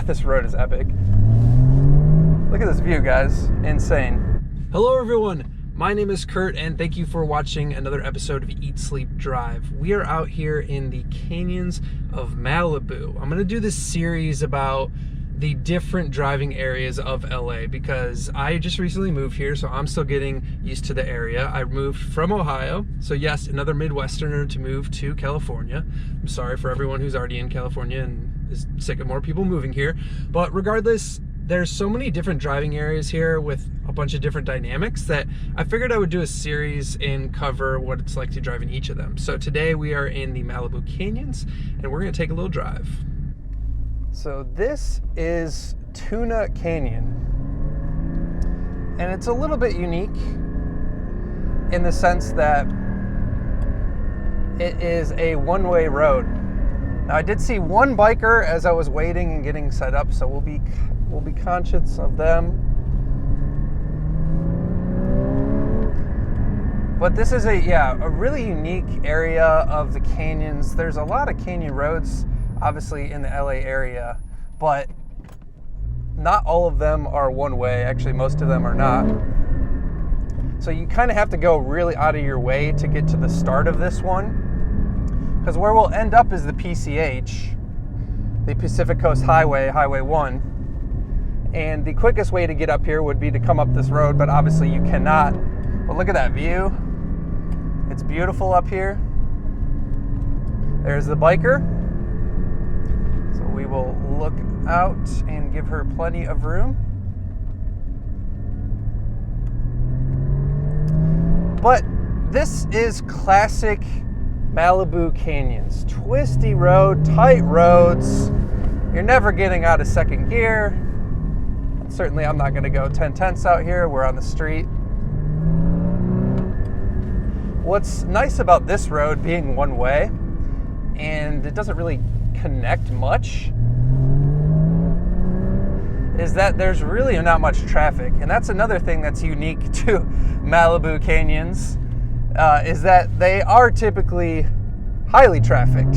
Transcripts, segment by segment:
God, this road is epic. Look at this view, guys. Insane. Hello, everyone. My name is Kurt, and thank you for watching another episode of Eat, Sleep, Drive. We are out here in the canyons of Malibu. I'm going to do this series about the different driving areas of LA because I just recently moved here, so I'm still getting used to the area. I moved from Ohio, so yes, another Midwesterner to move to California. I'm sorry for everyone who's already in California and is sick of more people moving here, but regardless, there's so many different driving areas here with a bunch of different dynamics that I figured I would do a series and cover what it's like to drive in each of them. So today we are in the Malibu Canyons and we're gonna take a little drive. So this is Tuna Canyon. And it's a little bit unique in the sense that it is a one-way road. Now I did see one biker as I was waiting and getting set up, so we'll be conscious of them. But this is a really unique area of the canyons. There's a lot of canyon roads, obviously, in the LA area, but not all of them are one way. Actually, most of them are not. So you kind of have to go really out of your way to get to the start of this one, because where we'll end up is the PCH, the Pacific Coast Highway, Highway 1. And the quickest way to get up here would be to come up this road, but obviously you cannot. But look at that view. It's beautiful up here. There's the biker. So we will look out and give her plenty of room. But this is classic Malibu canyons. Twisty road, tight roads. You're never getting out of second gear. Certainly I'm not going to go 10/10ths out here. We're on the street. What's nice about this road being one way, and it doesn't really connect much, is that there's really not much traffic. And that's another thing that's unique to Malibu canyons, is that they are typically highly trafficked.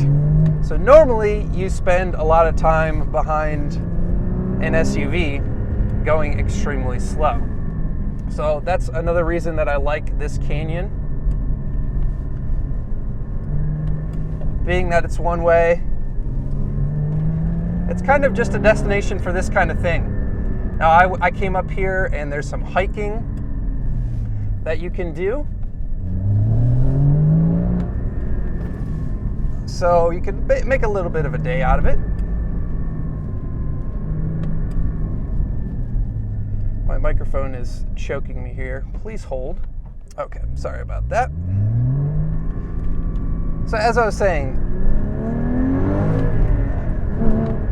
So normally you spend a lot of time behind an SUV going extremely slow. So that's another reason that I like this canyon, being that it's one way. It's kind of just a destination for this kind of thing. Now I came up here and there's some hiking that you can do. So you can make a little bit of a day out of it. My microphone is choking me here. Please hold. Okay, sorry about that. So as I was saying,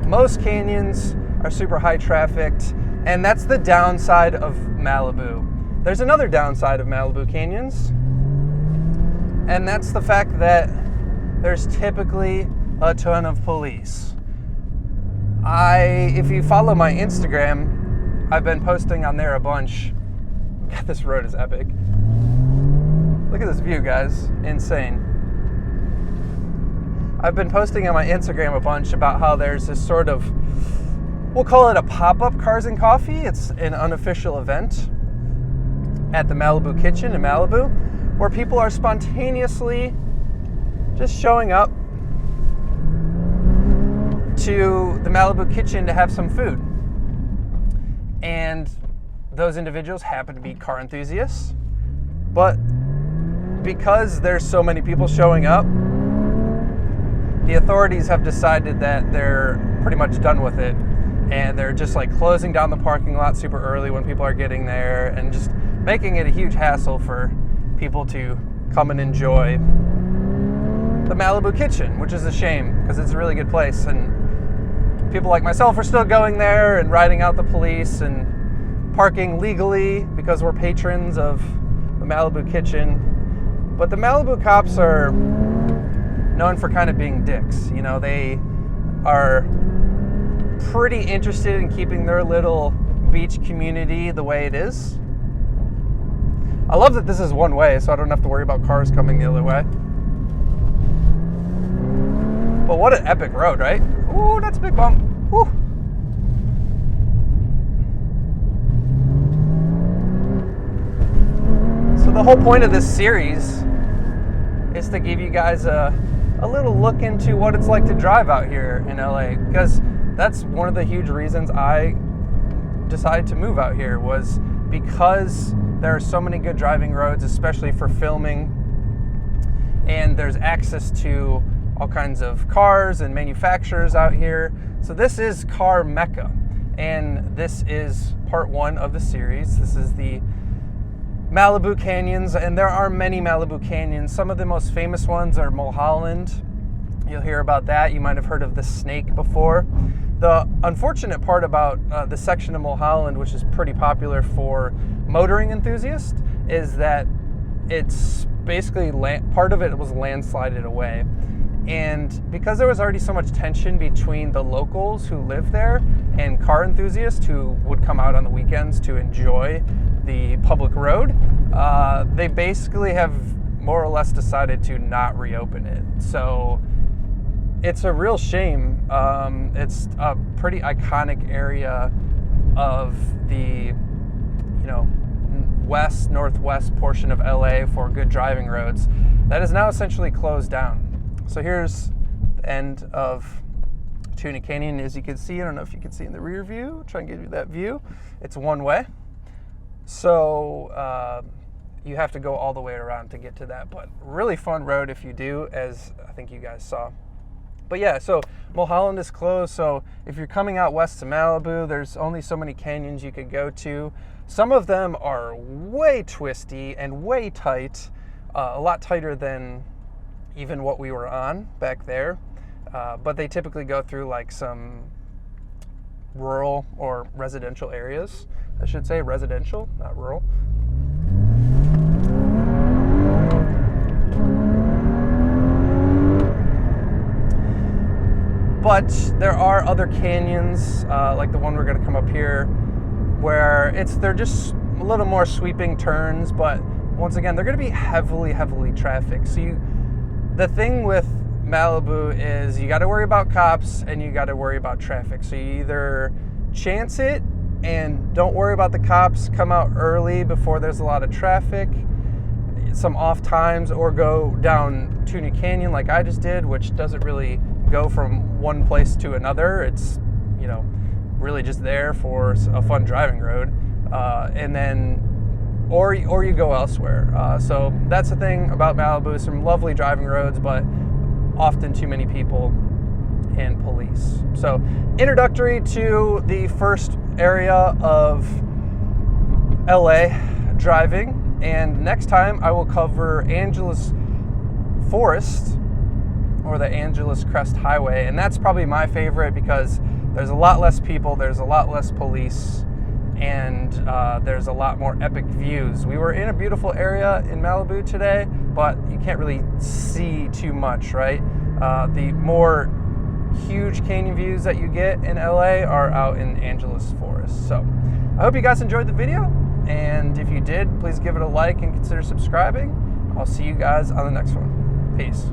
most canyons are super high trafficked, and that's the downside of Malibu. There's another downside of Malibu canyons, and that's the fact that there's typically a ton of police. If you follow my Instagram, I've been posting on there a bunch. God, this road is epic. Look at this view, guys. Insane. I've been posting on my Instagram a bunch about how there's this sort of, we'll call it a pop-up Cars and Coffee. It's an unofficial event at the Malibu Kitchen in Malibu, where people are spontaneously just showing up to the Malibu Kitchen to have some food. And those individuals happen to be car enthusiasts. But because there's so many people showing up, the authorities have decided that they're pretty much done with it. And they're just like closing down the parking lot super early when people are getting there and just making it a huge hassle for people to come and enjoy the Malibu Kitchen, which is a shame because it's a really good place. And people like myself are still going there and riding out the police and parking legally because we're patrons of the Malibu Kitchen. But the Malibu cops are known for kind of being dicks. You know, they are pretty interested in keeping their little beach community the way it is. I love that this is one way, so I don't have to worry about cars coming the other way. But what an epic road, right? Ooh, that's a big bump. Woo. the whole point of this series is to give you guys a little look into what it's like to drive out here in LA, because that's one of the huge reasons I decided to move out here, was because there are so many good driving roads, especially for filming, and there's access to all kinds of cars and manufacturers out here. So this is Car Mecca, and this is part 1 of the series. This is the Malibu canyons, and there are many Malibu canyons. Some of the most famous ones are Mulholland. You'll hear about that. You might have heard of the Snake before. The unfortunate part about the section of Mulholland, which is pretty popular for motoring enthusiasts, is that it's basically part of it was landslided away. And because there was already so much tension between the locals who live there and car enthusiasts who would come out on the weekends to enjoy the public road, they basically have more or less decided to not reopen it. So it's a real shame. It's a pretty iconic area of the, northwest portion of LA for good driving roads that is now essentially closed down. So here's the end of Tuna Canyon. As you can see, I don't know if you can see in the rear view, try and give you that view. It's one way. So you have to go all the way around to get to that, but really fun road if you do, as I think you guys saw. But yeah, so Mulholland is closed. So if you're coming out west to Malibu, there's only so many canyons you could go to. Some of them are way twisty and way tight, a lot tighter than even what we were on back there. But they typically go through like some rural or residential areas. I should say residential, not rural. But there are other canyons, like the one we're going to come up here, where they're just a little more sweeping turns, but once again, they're going to be heavily trafficked. So the thing with Malibu is you got to worry about cops and you got to worry about traffic. So you either chance it and don't worry about the cops, come out early before there's a lot of traffic, some off times, or go down Tuna Canyon like I just did, which doesn't really go from one place to another. It's, really just there for a fun driving road. And then, or you go elsewhere. So that's the thing about Malibu, some lovely driving roads, but often too many people and police. So introductory to the first area of LA driving, and next time I will cover Angeles Forest, or the Angeles Crest Highway, and that's probably my favorite because there's a lot less people, there's a lot less police, and there's a lot more epic views. We were in a beautiful area in Malibu today, but you can't really see too much, right? The more huge canyon views that you get in LA are out in Angeles Forest. So I hope you guys enjoyed the video, and if you did, please give it a like and consider subscribing. I'll see you guys on the next one. Peace.